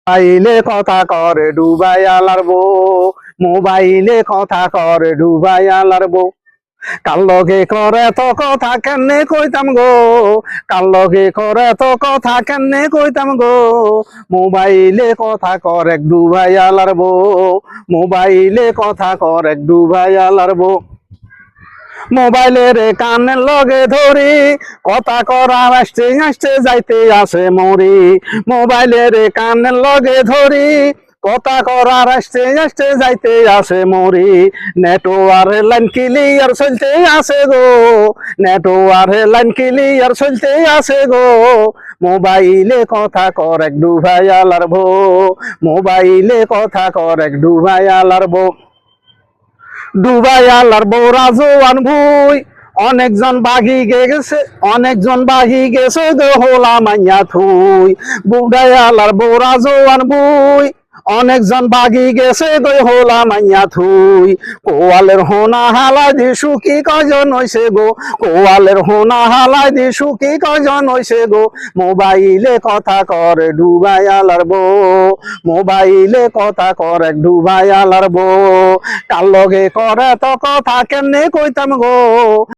মোবাইলে কথা করে ডুবাই আলার বউ, মোবাইলে কথা করে ডুবাই আলার বউ। কার লগে করে তো কথা কেমনে কইতাম গো, কার লগে করে তো কথা কেমনে কইতাম গো। মোবাইলে কথা করে ডুবাই আলার বউ, মোবাইলে কথা করে ডুবাই আলার বউ। মোবাইলের কানের লগে ধরি কথা করা আসতে আসতে যাইতে আসে মরি। মোবাইলের কানের লগে ধরি কথা করার আসতে আসতে যাইতে আসে মরি। নেটওয়ার্ক লাইন ক্লিয়ার চলতে আসে গো, নেটওয়ার্ক লাইন ক্লিয়ার চলতে আসে গো। মোবাইলে কথা কর এক ডুবাই আলার বউ, মোবাইলে কথা কর এক ডুবাই আলার বউ। ডুবাই আলার বউ রাজওয়ান ভুই, অনেকজন বাঘি গেছে, অনেকজন বাঘি গেছে গো হোলা মাইয়া থুই। বুড়াই আলার বউ রাজওয়ান ভুই, অনেকজন বাঘি গেছে গো হোলা মাইয়া থুই। কোয়ালের হোনা হালাই দি সুখী কজন হইছে গো, কোয়ালের হোনা হালাই দি সুখী কজন হইছে গো। মোবাইলে কথা করে ডুবাই আলার বউ, মোবাইলে কথা করে ডুবাই আলার বউ। কার লগে করে তো কথা কেমনে কইতাম গো।